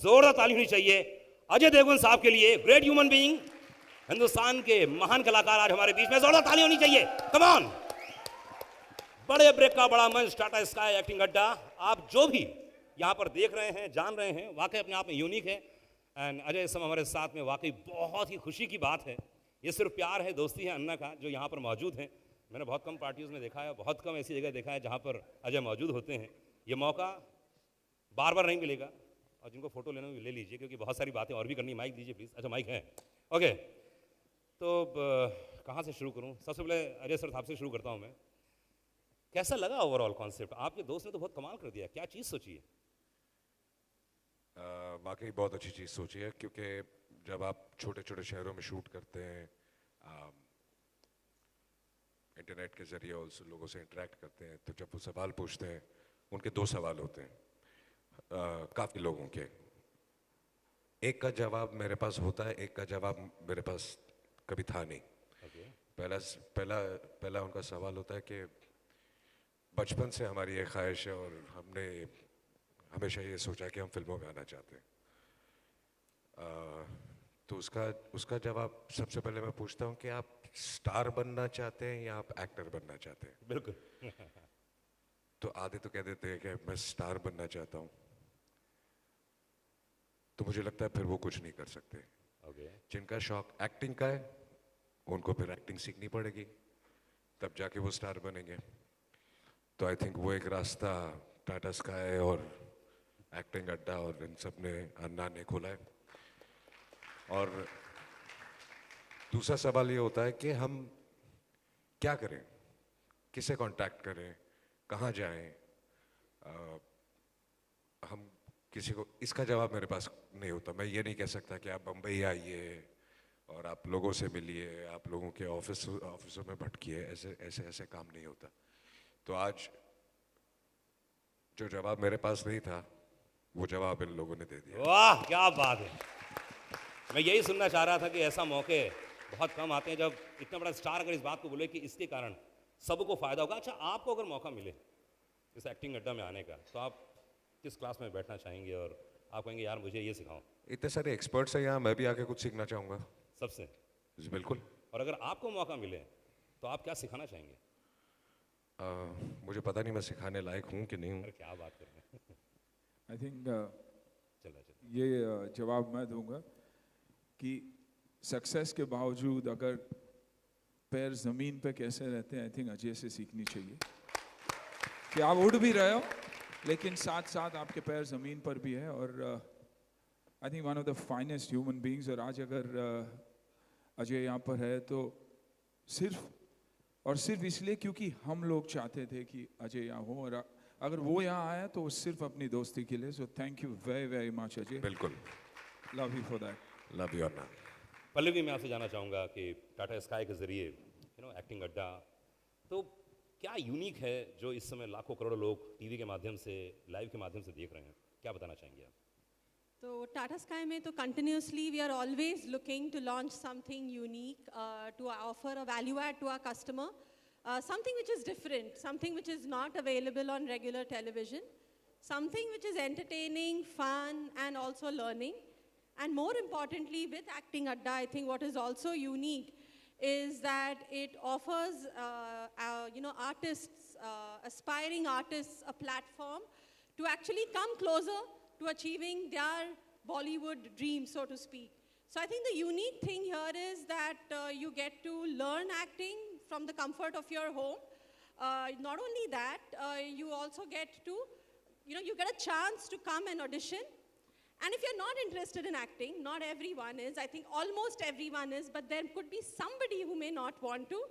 जोरदार ताली होनी चाहिए अजय देवगन साहब के लिए, ग्रेट ह्यूमन बीइंग, हिंदुस्तान के महान कलाकार आज हमारे बीच में, जोरदार ताली होनी चाहिए, कम ऑन। बड़े ब्रेक का बड़ा मंच, टाटा स्काई एक्टिंग अड्डा। आप जो भी यहाँ पर देख रहे हैं, जान रहे हैं, वाकई अपने आप में यूनिक है। एंड अजय इस समय हमारे साथ में, वाकई बहुत ही खुशी की बात है। ये सिर्फ प्यार है, दोस्ती है अन्ना का, जो यहाँ पर मौजूद है। मैंने बहुत कम पार्टीज़ में देखा है, बहुत कम ऐसी जगह देखा है जहाँ पर अजय मौजूद होते हैं। ये मौका बार बार नहीं मिलेगा, और जिनको फोटो लेना ले लीजिए, क्योंकि बहुत सारी बातें और भी करनी। माइक दीजिए प्लीज़। अच्छा माइक है, ओके। तो कहाँ से शुरू करूँ? सबसे पहले अजय सर आपसे शुरू करता हूँ मैं। कैसा लगा ओवरऑल कॉन्सेप्ट? आपके दोस्त ने तो बहुत कमाल कर दिया, क्या चीज़ सोची है? वाकई बहुत अच्छी चीज़ सोची है, क्योंकि जब आप छोटे छोटे शहरों में शूट करते हैं, इंटरनेट के ज़रिए उस लोगों से इंटरेक्ट करते हैं, तो जब वो सवाल पूछते हैं, उनके दो सवाल होते हैं काफ़ी लोगों के। एक का जवाब मेरे पास होता है, एक का जवाब मेरे पास कभी था नहीं। okay. पहला उनका सवाल होता है कि बचपन से हमारी ये ख्वाहिश है और हमने हमेशा ये सोचा कि हम फिल्मों में आना चाहते हैं। तो उसका जवाब सबसे पहले मैं पूछता हूँ कि आप स्टार बनना चाहते हैं या आप एक्टर बनना चाहते हैं? बिल्कुल। तो आधे तो कह देते हैं कि मैं स्टार बनना चाहता हूँ। तो मुझे लगता है फिर वो कुछ नहीं कर सकते। okay. जिनका शौक एक्टिंग का है, उनको फिर एक्टिंग सीखनी पड़ेगी, तब जाके वो स्टार बनेंगे। तो आई थिंक वो एक रास्ता टाटा स्काई और एक्टिंग अड्डा और इन सब ने, अन्ना ने खोला है। और दूसरा सवाल ये होता है कि हम क्या करें, किसे कांटेक्ट करें, कहाँ जाएं। हम किसी को, इसका जवाब मेरे पास नहीं होता। मैं ये नहीं कह सकता कि आप बम्बई आइए और आप लोगों से मिलिए, आप लोगों के ऑफिसों में भटकिए। ऐसे काम नहीं होता। तो आज जो जवाब मेरे पास नहीं था, वो जवाब इन लोगों ने दे दिया। वाह क्या बात है। मैं यही सुनना चाह रहा था कि ऐसा मौके बहुत कम आते हैं जब इतना बड़ा स्टार अगर इस बात को बोले कि इसके कारण सबको फायदा होगा। अच्छा, आपको अगर मौका मिले इस एक्टिंग अड्डा में आने का, तो आप किस क्लास में बैठना चाहेंगे और आप कहेंगे यार मुझे ये सिखाओ? इतने सारे एक्सपर्ट्स हैं यहाँ, मैं भी आके कुछ सीखना चाहूँगा सबसे। जी बिल्कुल। और अगर आपको मौका मिले तो आप क्या सिखाना चाहेंगे? मुझे पता नहीं मैं सिखाने लायक हूँ कि नहीं हूँ। अरे क्या बात कर रहे हैं। आई थिंक चला ये जवाब मैं दूंगा कि सक्सेस के बावजूद अगर पैर ज़मीन पे कैसे रहते हैं, आई थिंक अजय से सीखनी चाहिए कि आप उड़ भी रहे हो लेकिन साथ साथ आपके पैर ज़मीन पर भी है। और I think one of the finest human beings. और आज अगर अजय यहाँ पर है तो सिर्फ इसलिए क्योंकि हम लोग चाहते थे कि अजय यहाँ हो, और अगर वो यहाँ आया तो सिर्फ अपनी दोस्ती के लिए। So thank you very very much Ajay. बिल्कुल। Love you for that. Love you Anna. Pallavi, मैं आपसे जानना चाहूँगा कि टाटा स्काई के ज़रिए एक्टिंग अड्डा, तो क्या यूनिक है जो इस समय लाखों करोड़ों लोग टीवी के माध्यम से, लाइव के माध्यम से देख रहे हैं? क्या बताना चाहेंगे आप? तो टाटा स्काई में तो continuously we are always looking to launch something unique, to offer a value add to our customer, something which is different, something which is not available on regular television, something which is entertaining, fun, and also learning. And more importantly, with Acting Adda, I think what is also unique is that it offers artists, aspiring artists, a platform to actually come closer to achieving their Bollywood dream, so to speak. So I think the unique thing here is that you get to learn acting from the comfort of your home. Not only that, you also get to, you get a chance to come and audition. And if you're not interested in acting, not everyone is, I think almost everyone is, but there could be somebody who may not want to.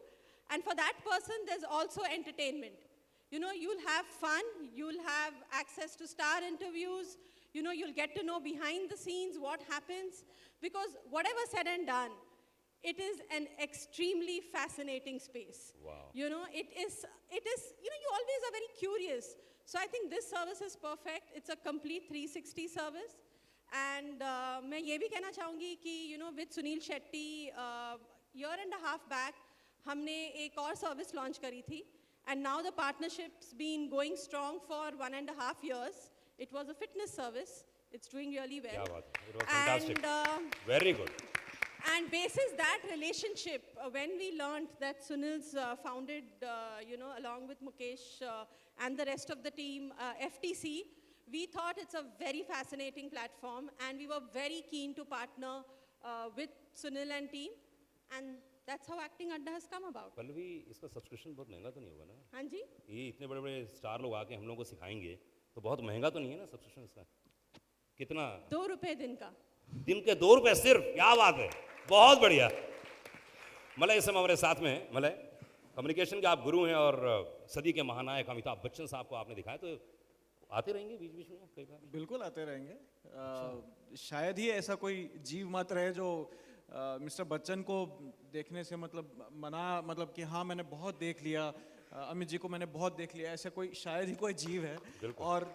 And for that person, there's also entertainment. You'll have fun, you'll have access to star interviews, you'll get to know behind the scenes what happens, because whatever said and done, it is an extremely fascinating space. Wow. It is, you always are very curious. So I think this service is perfect. It's a complete 360 service. And मैं ये भी कहना चाहूँगी कि with Sunil Shetty, year and a half back, हमने एक और service launch करी थी. And now the partnership's been going strong for 1.5 years. It was a fitness service. It's doing really well. क्या बात है, it was fantastic. And Very good. and basis that relationship, when we learned that Sunil's founded, along with Mukesh and the rest of the team, FTC, we thought it's a very fascinating platform, and we were very keen to partner with Sunil and team, and that's how Acting Adda has come about. Pallavi, इसका subscription बहुत महंगा तो नहीं होगा ना? हाँ जी? ये इतने बड़े बड़े स्टार लोग आके हम लोगों को सिखाएंगे तो बहुत महंगा तो नहीं है ना सब्सक्रिप्शन इसका? कितना? ₹2 दिन का। दिन के ₹2 सिर्फ? क्या बात है, बहुत बढ़िया। मलय इस समय हमारे साथ में हैं। मलय, कम्युनिकेशन के आप गुरु हैं और सदी के महानायक अमिताभ बच्चन साहब को आपने दिखाया, तो आते रहेंगे बीच बीच में कई बार? बिल्कुल आते रहेंगे। शायद ही ऐसा कोई जीव मात्र है जो मिस्टर बच्चन को देखने से मतलब कि हाँ मैंने बहुत देख लिया, अमित जी को मैंने बहुत देख लिया, ऐसा कोई शायद ही कोई जीव है। और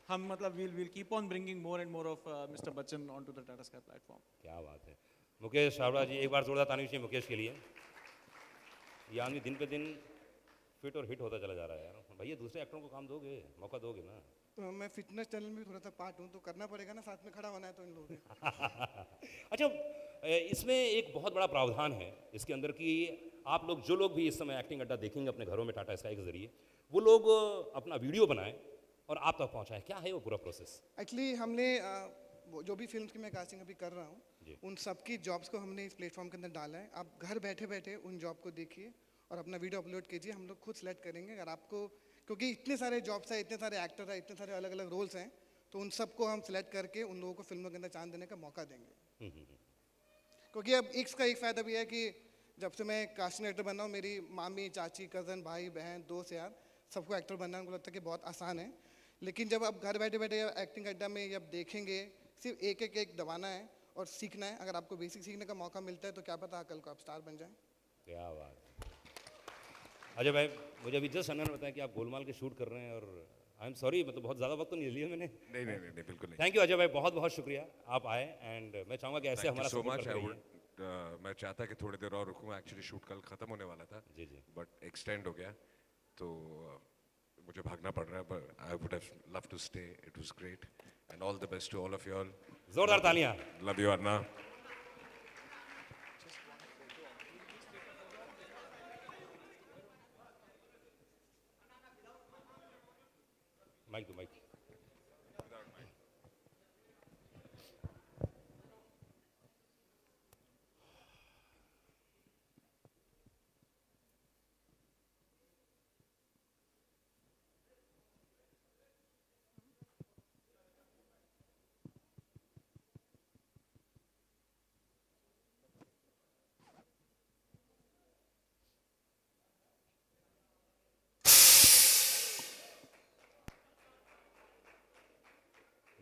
हम मतलब we'll keep on bringing more and more of Mr. Bachchan onto the Tata Sky platform. क्या बात है। मुकेश छाबड़ा जी, एक बार जोरदार ताली दीजिए मुकेश के लिए। ये आदमी दिन पे दिन फिट और हिट होता चला जा रहा है यार। भैया दूसरे एक्टरों को काम दोगे, मौका दोगे ना? तो मैं फिटनेस चैनल में थोड़ा सा पार्ट हूँ, तो करना पड़ेगा ना, साथ में खड़ा होना है तो इन लोगों के। अच्छा, इसमें एक बहुत बड़ा प्रावधान है इसके अंदर कि आप लोग, जो लोग भी इस समय एक्टिंग अड्डा देखेंगे अपने घरों में टाटा स्काई के जरिए, वो लोग अपना वीडियो बनाएं और आप तक पहुंचाएं। क्या है वो पूरा प्रोसेस? एक्चुअली हमने जो भी फिल्म्स की मैं कास्टिंग अभी कर रहा हूँ, उन सबकी जॉब्स को हमने इस प्लेटफॉर्म के अंदर डाला है। आप घर बैठे बैठे उन जॉब को देखिए और अपना वीडियो अपलोड कीजिए, हम लोग खुद सेलेक्ट करेंगे। अगर आपको, क्योंकि इतने सारे जॉब्स हैं, इतने सारे एक्टर हैं, इतने सारे अलग अलग रोल्स हैं, तो उन सबको हम सिलेक्ट करके उन लोगों को फिल्मों के अंदर चांस देने का मौका देंगे। क्योंकि अब इसका एक फ़ायदा भी है कि जब से मैं कास्टिंग एक्टर बना हूँ, मेरी मामी, चाची, कज़न, भाई, बहन, दोस्त यार, सबको एक्टर बनना उनको लगता है कि बहुत आसान है। लेकिन जब आप घर बैठे बैठे एक्टिंग अड्डा में जब देखेंगे, सिर्फ एक दबाना है और सीखना है। अगर आपको बेसिक सीखने का मौका मिलता है तो क्या पता कल को आप स्टार बन जाएं। क्या बात। अजय भाई, मुझे अभी जस्ट अनन बताया कि आप गोलमाल के शूट कर रहे हैं, और आई एम सॉरी, मतलब बहुत ज़्यादा वक्त तो नहीं लिया मैंने। नहीं बिल्कुल नहीं। थैंक यू अजय भाई, बहुत बहुत शुक्रिया आप आए, एंड मैं चाहूँगा कि ऐसे हमारा so support much. करते रहिए। मैं चाहता कि थोड़ी देर और रुकूं, एक्चुअली शूट कल खत्म होने वाला था, जी जी, बट एक्सटेंड हो गया, तो मुझे भागना पड़ रहा है, but I would have love to stay. It was great and all the best to all of you all. जोरदार तालियां। Love you Arna. माइक दो, माइक।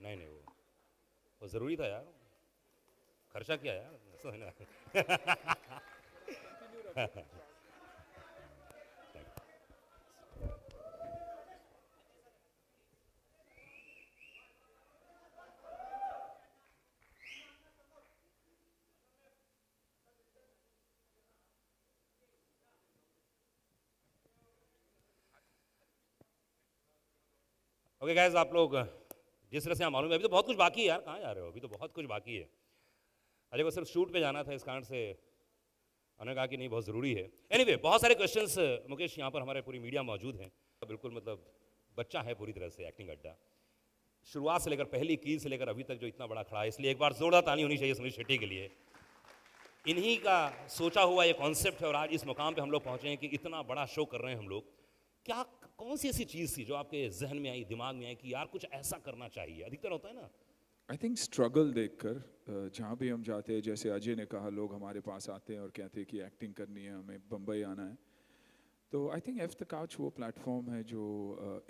नहीं, वो ज़रूरी था यार, खर्चा किया यार, ऐसा है ना। ओके गाइस, आप लोग जिस तरह से आप मालूम है, अभी तो बहुत कुछ बाकी है यार, कहाँ जा रहे हो? अभी तो बहुत कुछ बाकी है। अजय को सिर्फ शूट पे जाना था, इस कारण से उन्होंने कहा कि नहीं, बहुत ज़रूरी है। एनीवे, बहुत सारे क्वेश्चंस मुकेश यहाँ पर हमारे पूरी मीडिया मौजूद हैं। बिल्कुल, मतलब बच्चा है पूरी तरह से एक्टिंग अड्डा, शुरुआत से लेकर पहली कील से लेकर अभी तक जो इतना बड़ा खड़ा है, इसलिए एक बार जोरदार ताली होनी चाहिए सुनील शेट्टी के लिए। इन्हीं का सोचा हुआ ये कॉन्सेप्ट है और आज इस मुकाम पे हम लोग पहुँचे हैं कि इतना बड़ा शो कर रहे हैं हम लोग। क्या, कौन सी ऐसी चीज़ थी जो आपके जहन में आई, दिमाग में आई कि यार कुछ ऐसा करना चाहिए? अधिकतर होता है ना, आई थिंक स्ट्रगल देखकर जहाँ भी हम जाते हैं, जैसे अजय ने कहा, लोग हमारे पास आते हैं और कहते हैं कि एक्टिंग करनी है, हमें बम्बई आना है, तो I think F the couch वो प्लेटफॉर्म है जो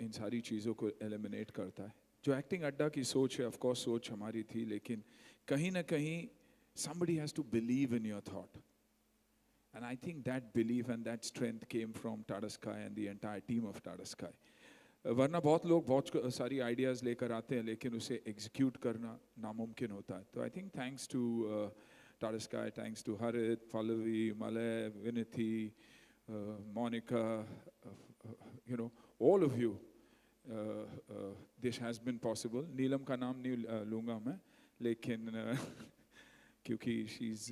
इन सारी चीज़ों को एलिमिनेट करता है। जो एक्टिंग अड्डा की सोच है, ऑफ कोर्स सोच हमारी थी, लेकिन कहीं ना कहीं somebody has to believe in your thought, and I think that belief and that strength came from Tata Sky and the entire team of Tata Sky. वरना बहुत लोग बहुत सारी आइडियाज़ लेकर आते हैं, लेकिन उसे एग्जीक्यूट करना नामुमकिन होता है। तो I think thanks to Tata Sky, thanks to Harit, Pallavi, Malay, Vinithi, Monika, you know, all of you, this has been possible. Neelam का नाम नहीं लूँगा मैं, लेकिन क्योंकि she is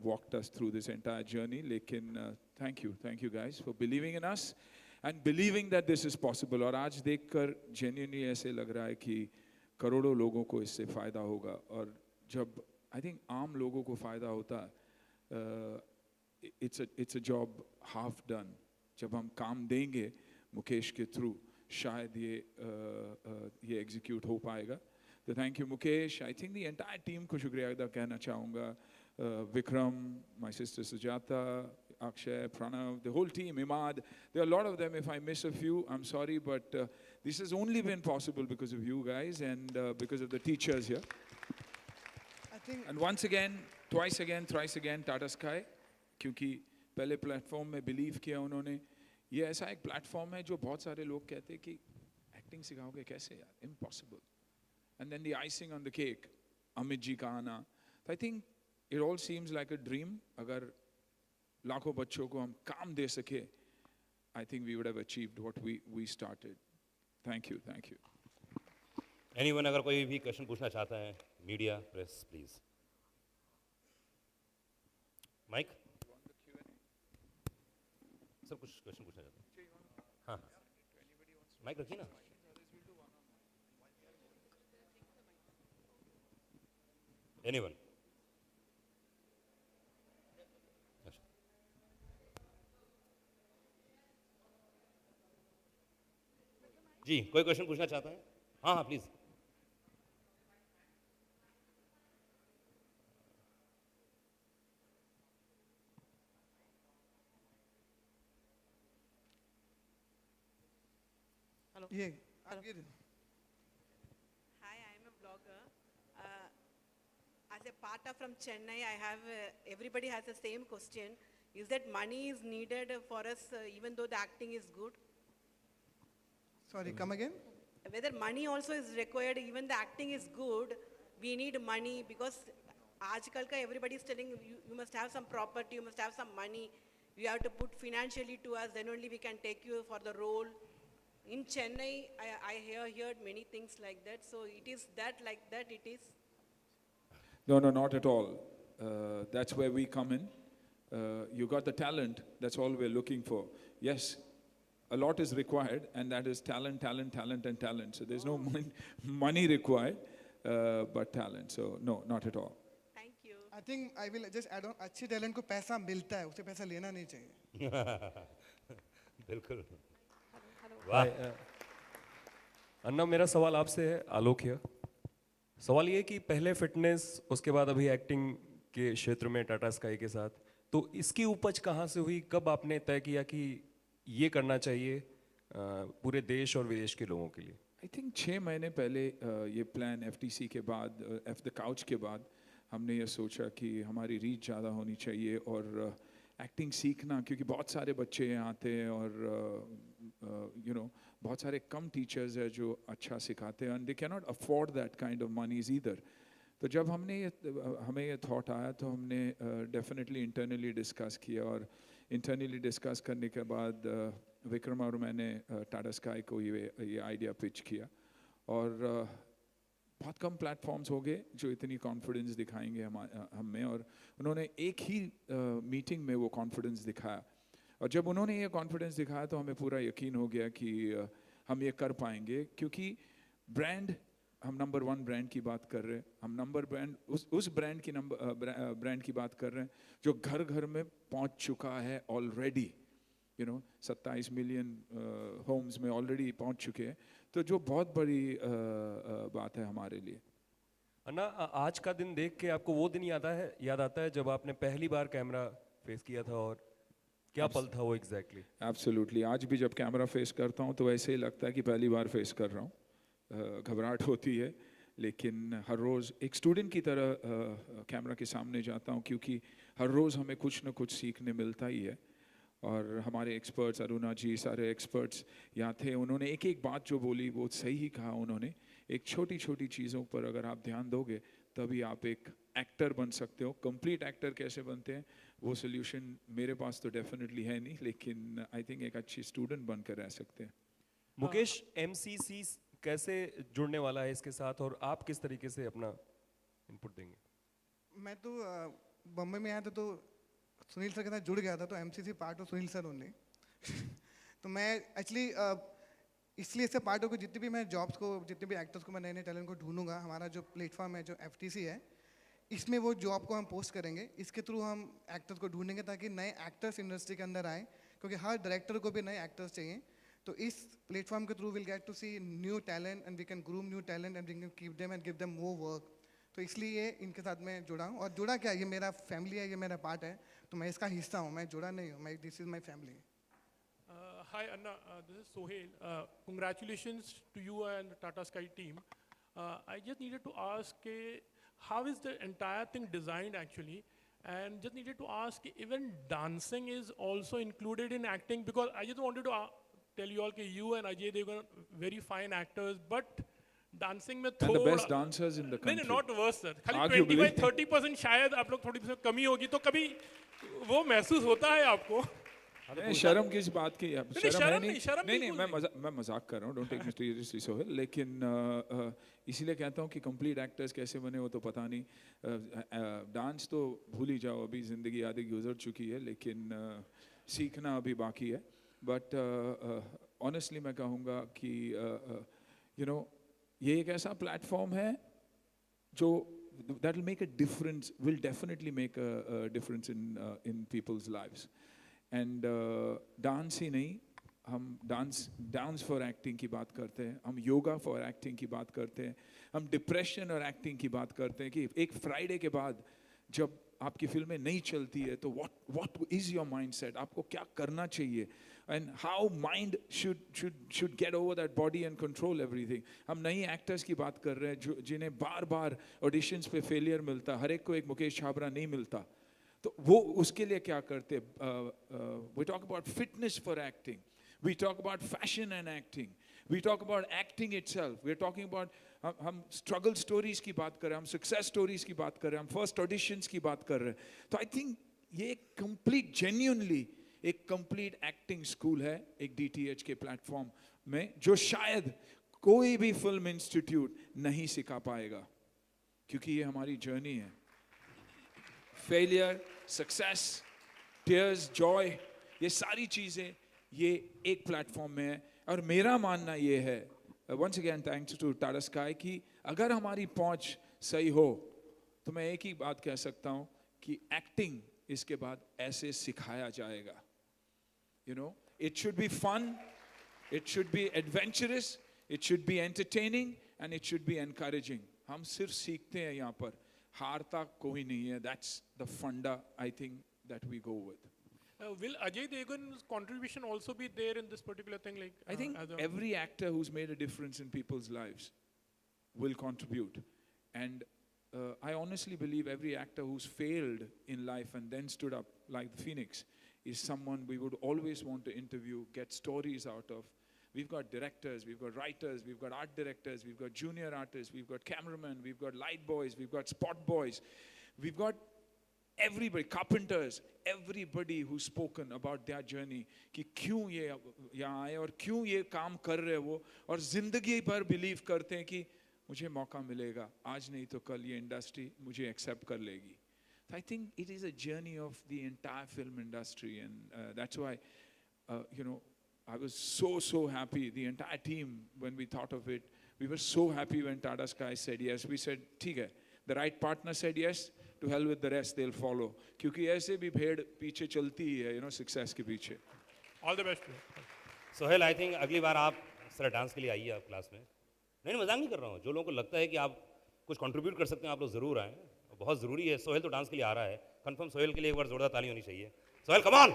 walked us through this entire journey. लेकिन thank you guys for believing in us and believing that this is possible. और आज देखकर genuinely ऐसे लग रहा है कि करोड़ों लोगों को इससे फ़ायदा होगा. और जब I think आम लोगों को फ़ायदा होता है, it's a job half done. जब हम काम देंगे मुकेश के थ्रू, शायद ये एग्जीक्यूट हो पाएगा. तो thank you Mukesh. I think the entire team को शुक्रिया अदा कहना चाहूँगा. Vikram, my sister Sujata, Akshay, Pranav, the whole team, Imad. There are a lot of them. If I miss a few, I'm sorry, but this has only been possible because of you guys and because of the teachers here. I think And once again, twice again, thrice again, Tata Sky, क्योंकि पहले platform में believe किया उन्होंने. ये ऐसा एक platform है जो बहुत सारे लोग कहते हैं कि एक्टिंग सिखाओगे कैसे यार, impossible. And then the icing on the cake, Amit ji का आना. I think it all seems like a dream. अगर लाखों बच्चों को हम काम दे सके, I think we would have achieved what we started. Thank you. Anyone अगर कोई भी क्वेश्चन पूछना चाहता है, मीडिया, प्रेस, प्लीज. माइक. सब कुछ क्वेश्चन पूछना चाहता है. हाँ, माइक रखिए ना. एनीवन. जी, कोई क्वेश्चन पूछना चाहता है? हाँ प्लीज. ये आप ये Hi, I am a blogger. As a part of from Chennai, I have everybody has the same question. Is that money is needed for us, even though the acting is good? sorry, come again. Whether money also is required, even the acting is good, we need money because आजकल का everybody is telling you must have some property, you must have some money, you have to put financially to us, then only we can take you for the role. In Chennai, I heard many things like that. So it is that like that it is. No, not at all. That's where we come in. You got the talent, that's all we're looking for. Yes, a lot is required, and that is talent. So there's no money required, but talent. So no, not at all. Thank you. I think I will just add on. अच्छी talent को पैसा मिलता है, उसे पैसा लेना नहीं चाहिए. बिल्कुल. वाह. अन्ना, मेरा सवाल आपसे है, आलोक है. सवाल ये है कि पहले फिटनेस, उसके बाद अभी एक्टिंग के क्षेत्र में टाटा स्काई के साथ, तो इसकी उपज कहाँ से हुई? कब आपने तय किया कि ये करना चाहिए पूरे देश और विदेश के लोगों के लिए? आई थिंक 6 महीने पहले ये प्लान FTC के बाद, एफ द काउच के बाद, हमने ये सोचा कि हमारी रीच ज़्यादा होनी चाहिए और एक्टिंग सीखना, क्योंकि बहुत सारे बच्चे यहाँ आते हैं और बहुत सारे कम टीचर्स हैं जो अच्छा सिखाते हैं, and they can not afford that kind of monies either. तो जब हमें ये थॉट आया तो हमने डेफिनेटली इंटरनली डिस्कस किया, और इंटरनली डिस्कस करने के बाद विक्रम और मैंने टाटा स्काई को ये आइडिया पिच किया. और बहुत कम प्लेटफॉर्म्स हो गए जो इतनी कॉन्फिडेंस दिखाएंगे हमें, और उन्होंने एक ही मीटिंग में वो कॉन्फिडेंस दिखाया. और जब उन्होंने ये कॉन्फिडेंस दिखाया तो हमें पूरा यकीन हो गया कि हम ये कर पाएंगे, क्योंकि ब्रांड, हम नंबर 1 ब्रांड की बात कर रहे हैं. हम उस ब्रांड की बात कर रहे हैं जो घर घर में पहुंच चुका है ऑलरेडी. 27 मिलियन होम्स में ऑलरेडी पहुंच चुके हैं, तो जो बहुत बड़ी बात है हमारे लिए. अन्ना, आज का दिन देख के आपको वो दिन याद आता है जब आपने पहली बार कैमरा फेस किया था, और क्या पल था वो एग्जैक्टली? एब्सोल्युटली. आज भी जब कैमरा फेस करता हूँ तो ऐसे ही लगता है कि पहली बार फेस कर रहा हूँ. घबराहट होती है, लेकिन हर रोज़ एक स्टूडेंट की तरह कैमरा के सामने जाता हूँ, क्योंकि हर रोज़ हमें कुछ ना कुछ सीखने मिलता ही है. और हमारे एक्सपर्ट्स, अरुणा जी, सारे एक्सपर्ट्स यहाँ थे, उन्होंने एक बात जो बोली वो सही ही कहा उन्होंने. एक छोटी छोटी चीज़ों पर अगर आप ध्यान दोगे तभी आप एक एक्टर बन सकते हो. कंप्लीट एक्टर कैसे बनते हैं वो सोल्यूशन मेरे पास तो डेफिनेटली है नहीं, लेकिन आई थिंक एक अच्छी स्टूडेंट बनकर रह सकते हैं. मुकेश MCC कैसे जुड़ने वाला है इसके साथ और आप किस तरीके से अपना इनपुट देंगे? मैं तो बम्बई में आया था तो सुनील सर के साथ जुड़ गया था, तो MCC part of Sunil sir only. तो मैं एक्चुअली इसलिए इससे पार्ट होकर जितने भी मैं जॉब्स को, जितने भी एक्टर्स को, मैं नए नए टैलेंट को ढूंढूंगा। हमारा जो प्लेटफॉर्म है, जो FTC है, इसमें वो जॉब को हम पोस्ट करेंगे। इसके थ्रू हम एक्टर्स को ढूंढेंगे ताकि नए एक्टर्स इंडस्ट्री के अंदर आए, क्योंकि हर डायरेक्टर को भी नए एक्टर्स चाहिए। तो इस प्लेटफॉर्म के through will get to see new talent and we can groom new talent and we can keep them and give them more work. तो इसलिए इनके साथ मैं जुड़ा हूँ। और जुड़ा क्या, ये मेरा फैमिली है, ये मेरा पार्ट है, तो मैं इसका हिस्सा हूँ, मैं जुड़ा नहीं हूँ। मैं this is my family. Hi Anna, this is Sohail. Congratulations to you and Tata Sky team. I just needed to ask how is the entire thing designed actually, and just needed to ask even dancing is also included in acting, because I just wanted to tell you all that you and Ajay Devgan very fine actors, but dancing में And the best थोड़ा dancers in the country. नहीं, not worse sir, खाली Arguably. 25-30% शायद आप लोग थोड़ी सी कमी होगी, तो कभी वो महसूस होता है आपको? नहीं, शर्म किस बात की? अब शर्म है नहीं, नहीं, मैं मजाक कर रहा हूँ, don't take me seriously Sohail. लेकिन इसीलिए कहता हूँ कि कंप्लीट एक्टर्स कैसे बने वो तो पता नहीं। डांस तो भूल ही जाओ, अभी ज़िंदगी आधी गुजर चुकी है, लेकिन सीखना अभी बाकी है। बट ऑनेस्टली मैं कहूँगा कि यू नो ये एक ऐसा प्लेटफॉर्म है जो that will make a difference, will definitely make a difference in people's lives. And dance ही नहीं, हम डांस फॉर एक्टिंग की बात करते हैं, हम योगा फॉर एक्टिंग की बात करते हैं, हम डिप्रेशन और एक्टिंग की बात करते हैं कि एक फ्राइडे के बाद जब आपकी फिल्में नहीं चलती है तो what is your mindset, आपको क्या करना चाहिए, and how mind should get over that body and control everything. हम नई एक्टर्स की बात कर रहे हैं जिन्हें बार बार ऑडिशंस पे फेलियर मिलता, हर एक को एक मुकेश छाबरा नहीं मिलता, तो वो उसके लिए क्या करते? We talk about fitness for acting, we talk about fashion and acting, we talk about acting itself, we are talking about हम स्ट्रगल स्टोरीज की बात कर रहे हैं, हम सक्सेस स्टोरीज की बात कर रहे हैं, हम फर्स्ट ऑडिशंस की बात कर रहे हैं। तो आई थिंक ये कंप्लीट जेन्युइनली एक कंप्लीट एक्टिंग स्कूल है एक DTH के प्लेटफॉर्म में, जो शायद कोई भी फिल्म इंस्टीट्यूट नहीं सिखा पाएगा, क्योंकि ये हमारी जर्नी है। फेलियर, सक्सेस, टीयर्स, जॉय, ये सारी चीज़ें ये एक प्लेटफॉर्म में है। और मेरा मानना ये है, once again thanks to Tata Sky, कि अगर हमारी पहुंच सही हो तो मैं एक ही बात कह सकता हूं कि एक्टिंग इसके बाद ऐसे सिखाया जाएगा। You know, it should be fun, it should be adventurous, it should be entertaining and it should be encouraging. हम सिर्फ सीखते हैं यहाँ पर, हारता कोई नहीं है। That's the funda I think that we go with. Will Ajay Devgan's contribution also be there in this particular thing? Like, I think every actor who's made a difference in people's lives will contribute. And I honestly believe every actor who's failed in life and then stood up like the Phoenix is someone we would always want to interview, get stories out of. We've got directors, we've got writers, we've got art directors, we've got junior artists, we've got cameramen, we've got light boys, we've got spot boys, we've got everybody, carpenters, everybody who's spoken about their journey, कि क्यों ये यहाँ आए और क्यों ये काम कर रहे हैं वो, और जिंदगी भर बिलीव करते हैं कि मुझे मौका मिलेगा, आज नहीं तो कल ये इंडस्ट्री मुझे एक्सेप्ट कर लेगी। So I think it is a journey of the entire film industry, and that's why, you know, I was so happy, the entire team, when we thought of it, we were so happy when Tata Sky said yes. We said, ठीक है, the right partner said yes, to hell with the rest, they'll follow. क्योंकि ऐसे भी भेड़ पीछे चलती ही है, you know, success के पीछे। All the best. Sohail, I think अगली बार आप सर डांस के लिए आइए आप क्लास में। नहीं, मजाक नहीं कर रहा हूँ। जो लोगों को लगता है कि आप कुछ कंट्रीब्यूट कर सकते हैं, आप लोग ज़रूर आएँ, बहुत ज़रूरी है। सोहेल तो डांस के लिए आ रहा है, कंफर्म सोहेल के लिए एक बार जोरदार ताली होनी चाहिए। Sohail come on.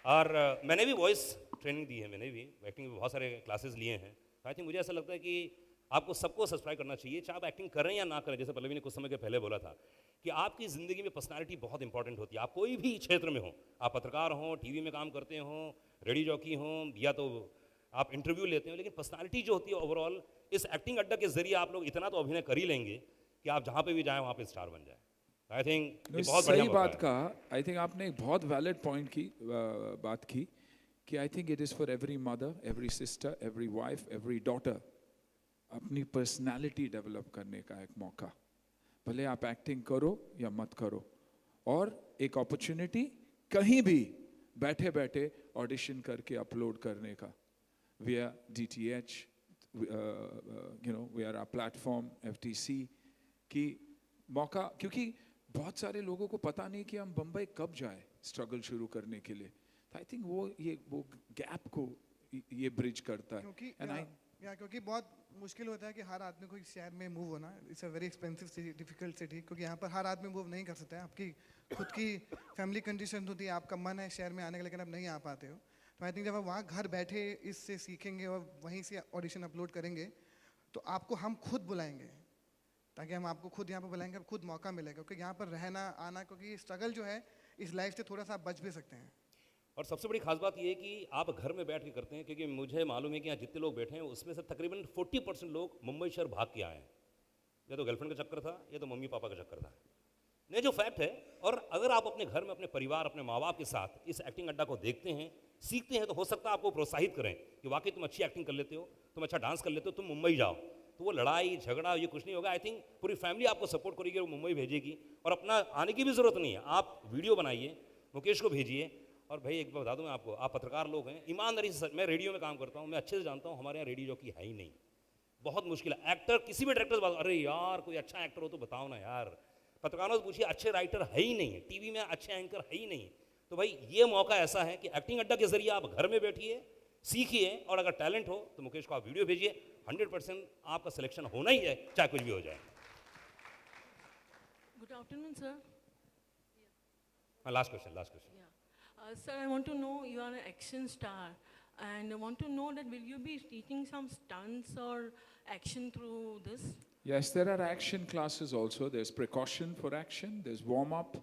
और मैंने भी वॉइस ट्रेनिंग दी है, मैंने भी एक्टिंग में बहुत सारे क्लासेस लिए हैं। आई थिंक मुझे ऐसा लगता है कि आपको सबको सब्सक्राइब करना चाहिए, चाहे आप एक्टिंग करें या ना करें। जैसे पल्लवी ने कुछ समय के पहले बोला था कि आपकी ज़िंदगी में पर्सनालिटी बहुत इंपॉर्टेंट होती है। आप कोई भी क्षेत्र में हो, आप पत्रकार हों, टीवी में काम करते हों, रेडियो जॉकी हों, या तो आप इंटरव्यू लेते हो, लेकिन पर्सनालिटी जो होती है ओवरऑल, इस एक्टिंग अड्डा के जरिए आप लोग इतना तो अभिनय कर ही लेंगे कि आप जहाँ पे भी जाएँ वहाँ पे स्टार बन जाए। आई थिंक बहुत सही बात कहा। आई थिंक आपने एक बहुत वैलिड पॉइंट की बात की कि I think it is for every mother, every sister, every wife, every daughter अपनी पर्सनालिटी डेवलप करने का एक मौका, भले आप एक्टिंग करो या मत करो, और एक अपॉर्चुनिटी कहीं भी बैठे बैठे ऑडिशन करके अपलोड करने का via DTH, we are our platform FTC की मौका, क्योंकि बहुत सारे लोगों को पता नहीं कि हम बम्बई कब जाए स्ट्रगल शुरू करने के लिए। आई थिंक वो गैप को ये ब्रिज करता है। क्योंकि बहुत मुश्किल होता है कि हर आदमी को इस शहर में मूव होना, it's a very expensive city, difficult city, क्योंकि यहाँ पर हर आदमी मूव नहीं कर सकता है। आपकी खुद की फैमिली कंडीशन होती है, आपका मन है शहर में आने का लेकिन आप नहीं आ पाते हो। तो आई थिंक जब आप वहाँ घर बैठे इससे सीखेंगे और वहीं से ऑडिशन अपलोड करेंगे तो आपको हम खुद बुलाएंगे, ताकि हम आपको खुद यहाँ पर बुलाएंगे, खुद मौका मिलेगा, क्योंकि यहाँ पर रहना आना, क्योंकि स्ट्रगल जो है इस लाइफ से थोड़ा सा आप बच भी सकते हैं। और सबसे बड़ी खास बात ये है कि आप घर में बैठ के करते हैं, क्योंकि मुझे मालूम है कि यहाँ जितने लोग बैठे हैं उसमें से तकरीबन 40% लोग मुंबई शहर भाग के आए हैं। या तो गर्लफ्रेंड का चक्कर था या तो मम्मी पापा का चक्कर था, नहीं जो फैक्ट है। और अगर आप अपने घर में अपने परिवार, अपने माँ बाप के साथ इस एक्टिंग अड्डा को देखते हैं, सीखते हैं, तो हो सकता है आपको प्रोत्साहित करें कि वाकई तुम अच्छी एक्टिंग कर लेते हो, तुम अच्छा डांस कर लेते हो, तुम मुंबई जाओ। तो वो लड़ाई झगड़ा ये कुछ नहीं होगा। आई थिंक पूरी फैमिली आपको सपोर्ट करेगी, वो मुंबई भेजेगी, और अपना आने की भी ज़रूरत नहीं है। आप वीडियो बनाइए, मुकेश को भेजिए। और भाई एक बात बता दूं मैं आपको, आप पत्रकार लोग हैं, ईमानदारी से, मैं रेडियो में काम करता हूं, मैं अच्छे से जानता हूं हमारे यहाँ रेडियो जॉकी है ही नहीं, बहुत मुश्किल है। एक्टर किसी भी डायरेक्टर से बात, अरे यार कोई अच्छा एक्टर हो तो बताओ ना यार। पत्रकारों से पूछिए, अच्छे राइटर है ही नहीं है, टीवी में अच्छे एंकर है ही नहीं। तो भाई ये मौका ऐसा है कि एक्टिंग अड्डा के जरिए आप घर में बैठिए, सीखिए, और अगर टैलेंट हो तो मुकेश को आप वीडियो भेजिए, 100% आपका सिलेक्शन होना ही है, चाहे कुछ भी हो जाए। Good afternoon sir. Last question. Sir, I want to know, you are an action star, and I want to know that will you be teaching some stunts or action through this? Yes, there are action classes also. There's precaution for action, there's warm-up,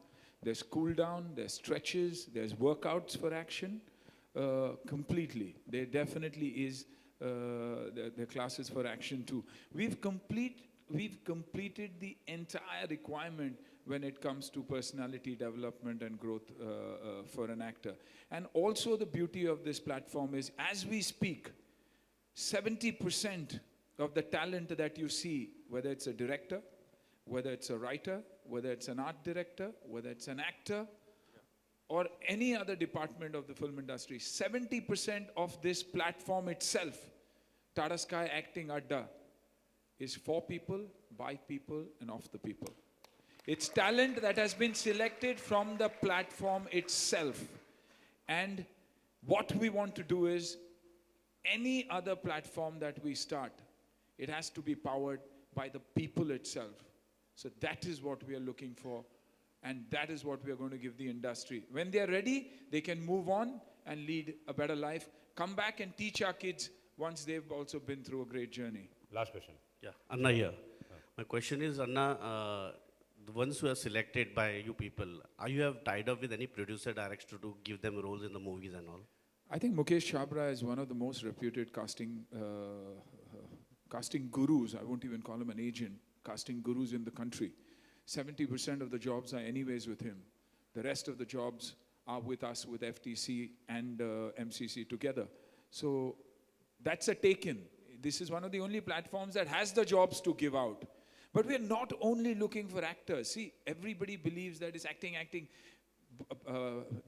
there's cool-down, there's stretches, there's workouts for action, completely. There definitely is the classes for action too. We've completed the entire requirement when it comes to personality development and growth for an actor. And also the beauty of this platform is, as we speak, 70% of the talent that you see, whether it's a director, whether it's a writer, whether it's an art director, whether it's an actor, or any other department of the film industry, 70% of this platform itself, Tata Sky Acting Adda, is for people, by people, and of the people. It's talent that has been selected from the platform itself. And what we want to do is, any other platform that we start, it has to be powered by the people itself. So that is what we are looking for, and that is what we are going to give the industry. When they are ready, they can move on and lead a better life. Come back and teach our kids once they've also been through a great journey. Last question. Yeah, Anna here. My question is, Anna, the ones who are selected by you people, are you have tied up with any producer director to give them roles in the movies and all? I think Mukesh Chabra is one of the most reputed casting gurus. I won't even call him an agent. Casting gurus in the country. 70% of the jobs are anyways with him. The rest of the jobs are with us, with FTC and MCC together. So that's a take-in. This is one of the only platforms that has the jobs to give out. But we are not only looking for actors. See, everybody believes that it's acting.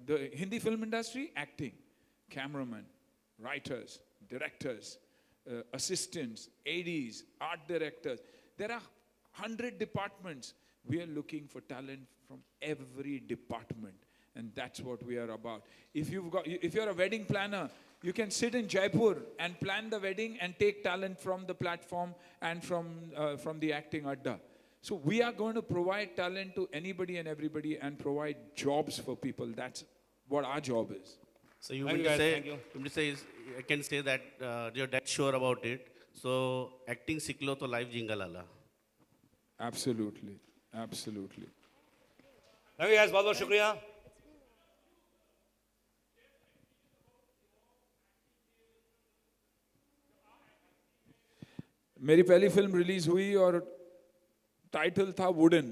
The Hindi film industry, acting. Cameramen, writers, directors, assistants, ADs, art directors. There are 100 departments. We are looking for talent from every department. And that's what we are about. If you're a wedding planner, you can sit in Jaipur and plan the wedding and take talent from the platform and from the acting adda. So we are going to provide talent to anybody and everybody and provide jobs for people. That's what our job is. So you mean to say, I can say that you're that sure about it. So acting siklo to live jingle ala. Absolutely. Absolutely. Thank you guys. बहुत-बहुत शुक्रिया. मेरी पहली film release हुई और title था wooden,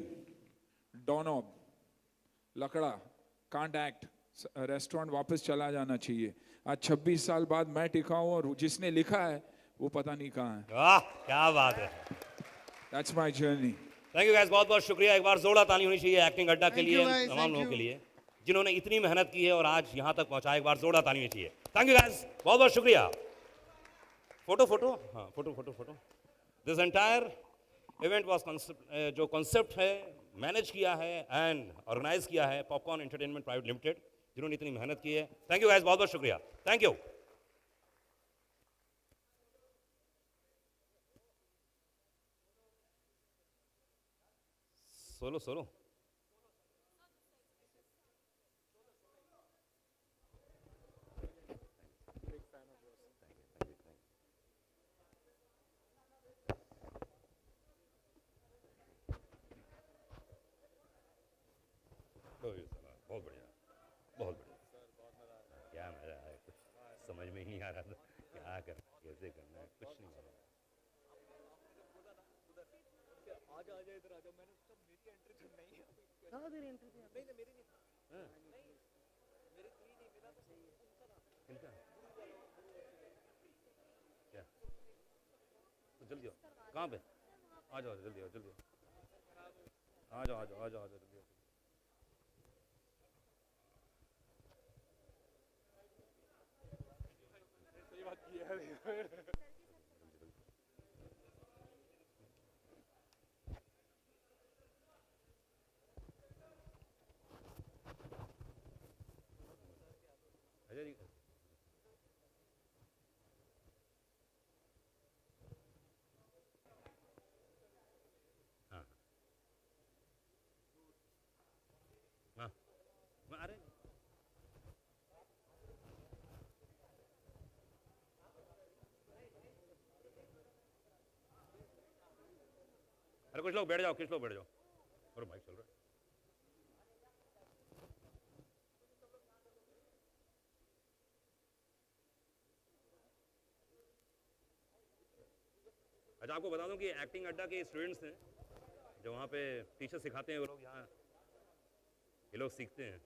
डॉनॉब, लकड़ा, can't act, restaurant वापस चला जाना चाहिए. आज 26 साल बाद मैं टिका हूँ और जिसने लिखा है वो पता नहीं कहाँ है। वाह क्या बात है। That's my journey. Thank you guys, बहुत बहुत शुक्रिया। एक बार जोरदार ताली होनी चाहिए एक्टिंग अड्डा के Thank लिए, you guys, तमाम thank लोगों के you. लिए जिन्होंने इतनी मेहनत की है और आज यहाँ तक पहुँचा। एक बार जोरदार ताली होनी चाहिए। थैंक यू गाइस, बहुत बहुत शुक्रिया। फोटो फोटो, हाँ photo photo photo. This entire event was जो कॉन्सेप्ट है मैनेज किया है एंड ऑर्गेनाइज किया है पॉपकॉर्न एंटरटेनमेंट प्राइवेट लिमिटेड, जिन्होंने इतनी मेहनत की है। थैंक यू गाइस, बहुत बहुत शुक्रिया। Thank you. सोलो सोलो बहुत बढ़िया, बहुत बढ़िया। क्या मजा है, कुछ समझ में ही नहीं आ रहा था क्या करना, कैसे करना है, कुछ नहीं समझ। क्या तो जल्दी आओ, कहाँ पे? आ जाओ जल्दी आओ, जल्दी आओ, आ जाओ आ जाओ आ जाओ जल्दी आओ। अजय जी हाँ हाँ अरे अरे कुछ लोग बैठ जाओ, कुछ लोग बैठ जाओ। अरे माइक चल रहा है। अच्छा आपको बता दूं कि एक्टिंग अड्डा के स्टूडेंट्स हैं जो वहाँ पे टीचर सिखाते हैं, वो लोग यहाँ ये लोग सीखते हैं।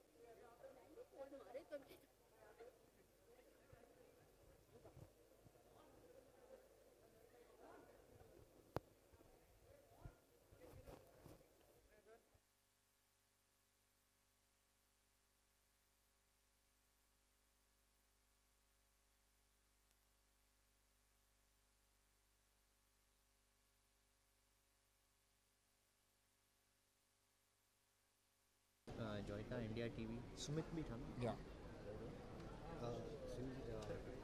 जॉयटा इंडिया टीवी सुमित भी था ना। या सुमित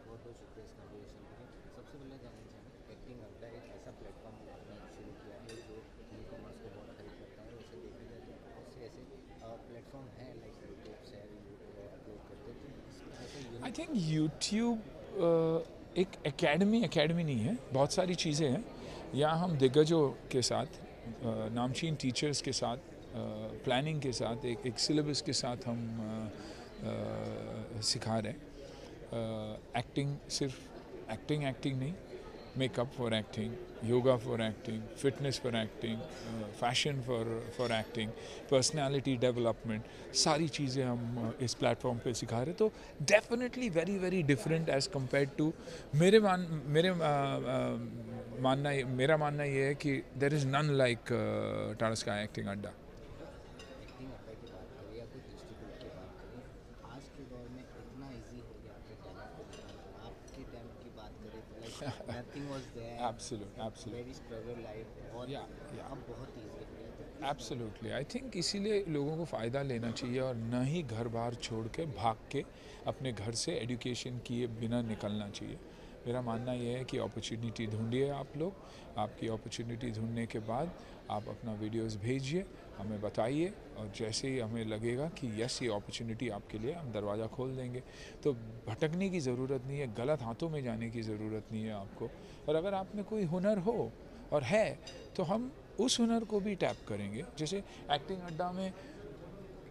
बहुत बहुत शुक्रिया इसका ऑर्गेनाइजेशन के लिए। सबसे पहले जानना चाहेंगे एक्टिंग अड्डा एक ऐसा प्लेटफॉर्म आपने शुरू किया है जो ई कॉमर्स को बहुत हेल्प करता है। वैसे देखा जाए तो बहुत से ऐसे प्लेटफॉर्म हैं लाइक यूट्यूब से अपलोड करते हैं, तो ऐसे आई थिंक यूट्यूब एक एकेडमी नहीं है, बहुत सारी चीज़ें हैं। यहाँ हम दिग्गजों के साथ नामचीन टीचर्स के साथ प्लानिंग के साथ एक सिलेबस के साथ हम सिखा रहे हैं। एक्टिंग सिर्फ एक्टिंग नहीं, makeup for acting, yoga for acting, fitness for acting, fashion for acting, personality development, सारी चीज़ें हम इस प्लेटफॉर्म पे सिखा रहे हैं। तो definitely very very different as compare to मेरा मानना ये है कि there is none like Tata Sky acting adda. Acting adda की बात करें या कोई इंस्टीट्यूट की बात करें, आज के दौर में इतना इजी हो गया आपके टैलेंट को दिखाना। आपके टाइम की बात करें तो like nothing was there, absolutely very struggle life, और अब बहुत इजी हो गया। एब्सोल्युटली आई थिंक इसीलिए लोगों को फ़ायदा लेना चाहिए और न ही घर बार छोड़ के भाग के अपने घर से एजुकेशन किए बिना निकलना चाहिए। मेरा मानना यह है कि अपॉर्चुनिटी ढूंढिए आप लोग। आपकी अपॉर्चुनिटी ढूंढने के बाद आप अपना वीडियोस भेजिए, हमें बताइए, और जैसे ही हमें लगेगा कि यस ये अपॉर्चुनिटी आपके लिए, हम दरवाज़ा खोल देंगे। तो भटकने की ज़रूरत नहीं है, गलत हाथों में जाने की ज़रूरत नहीं है आपको। और अगर आप में कोई हुनर हो और है तो हम उस हुनर को भी टैप करेंगे। जैसे एक्टिंग अड्डा में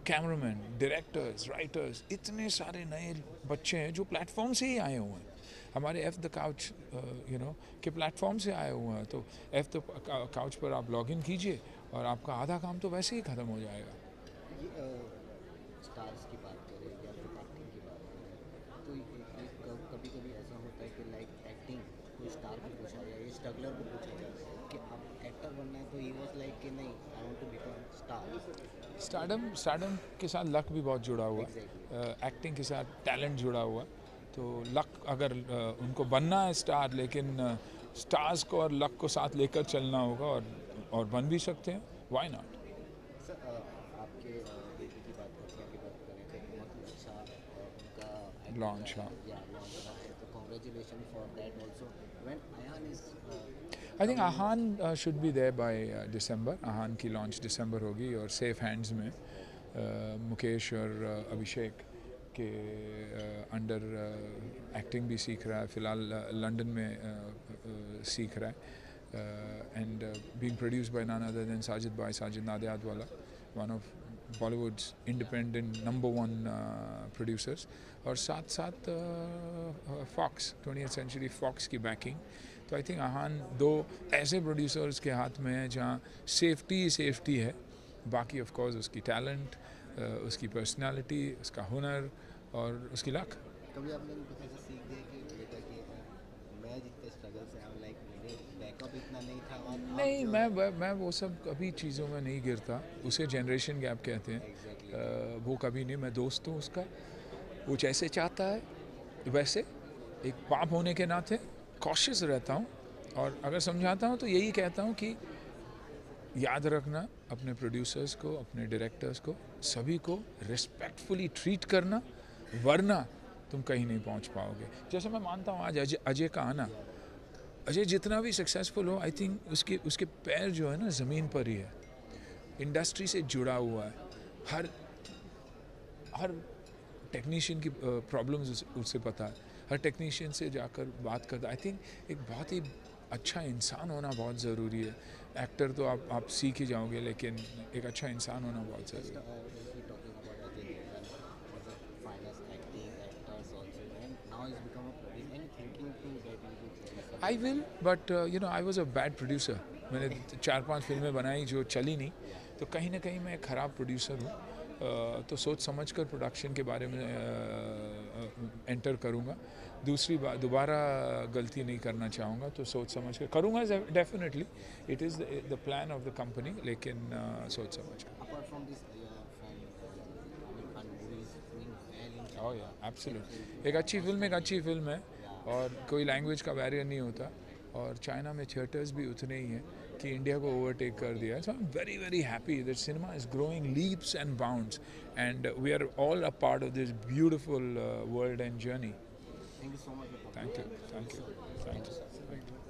कैमरामैन, डायरेक्टर्स, राइटर्स, इतने सारे नए बच्चे हैं जो प्लेटफॉर्म से ही आए हुए हैं। हमारे एफ द काउच के प्लेटफॉर्म से आए हुए हैं। तो एफ द काउच पर आप लॉगिन कीजिए और आपका आधा काम तो वैसे ही ख़त्म हो जाएगा। ये स्टार्स की बात करें या फिर एक्टिंग की बात करें, तो एक कभी कभी ऐसा होता है कि लाइक एक्टिंग कोई स्टार को पूछा जाए या स्ट्रगलर को पूछा जाए कि आप एक्टर बनना है, तो ही वाज लाइक कि नहीं, I want to become star. Stardom के साथ लक भी बहुत जुड़ा हुआ, एक्टिंग के साथ टैलेंट जुड़ा हुआ। तो लक अगर उनको बनना है स्टार, लेकिन स्टार्स को और लक को साथ लेकर चलना होगा और बन भी सकते हैं, व्हाई नॉट। सर आपके बेटी की बात करें तो बहुत अच्छा उनका लॉन्च हाँ। लॉन्च रहा है, तो congratulation for that also. When Ayan is I think Aahan should be there by December. Aahan की लॉन्च दिसंबर होगी और सेफ हैंड्स में मुकेश और अभिषेक के अंडर एक्टिंग भी सीख रहा है, फ़िलहाल लंदन में सीख रहा है, and being produced by none other than Sajid Nadiadwala, one of Bollywood's independent number 1 producers, और साथ साथ फॉक्स 20th सेंचुरी फॉक्स की बैकिंग। तो आई थिंक आहान दो ऐसे प्रोड्यूसर्स के हाथ में है जहाँ सेफ्टी है, बाकी ऑफ कोर्स उसकी टैलेंट, उसकी पर्सनालिटी, उसका हुनर और उसकी लक। कभी आपने कुछ ऐसा सीख दिया कि बेटा कि मैं जितने स्ट्रगल से आऊँ, लाइक मेरे बैकअप इतना नहीं था और नहीं, मैं वो सब कभी चीज़ों में नहीं गिरता, उसे जनरेशन गैप कहते हैं। वो कभी नहीं, मैं दोस्त हूँ उसका, वो जैसे चाहता है वैसे एक बाप होने के नाते कॉशियस रहता हूँ, और अगर समझाता हूँ तो यही कहता हूँ कि याद रखना अपने प्रोड्यूसर्स को, अपने डायरेक्टर्स को, सभी को रिस्पेक्टफुली ट्रीट करना, वरना तुम कहीं नहीं पहुंच पाओगे। जैसे मैं मानता हूँ आज अजय का आना, अजय जितना भी सक्सेसफुल हो, आई थिंक उसके पैर जो है ना ज़मीन पर ही है, इंडस्ट्री से जुड़ा हुआ है, हर टेक्नीशियन की प्रॉब्लम्स उससे पता है, हर टेक्नीशियन से जाकर बात करता। आई थिंक एक बहुत ही अच्छा इंसान होना बहुत ज़रूरी है। एक्टर तो आप सीख ही जाओगे, लेकिन एक अच्छा इंसान होना बहुत ज़रूरी है। I will, but I was a bad producer. मैंने 4-5 फिल्में बनाई जो चली नहीं, तो कहीं ना कहीं मैं एक ख़राब प्रोड्यूसर हूँ। तो सोच समझकर प्रोडक्शन के बारे में एंटर करूँगा। दूसरी बार दोबारा गलती नहीं करना चाहूँगा, तो सोच समझ कर करूँगा। Definitely it is the plan of the company, लेकिन सोच समझ कर। ओह या एब्सोल्युटली, एक अच्छी फिल्म है और कोई लैंग्वेज का बैरियर नहीं होता, और चाइना में थिएटर्स भी उतने ही हैं कि इंडिया को ओवरटेक कर दिया है। So I am very very happy that cinema is growing leaps and bounds, and we are all a part of this beautiful world and journey. Thank you so much. Thank you.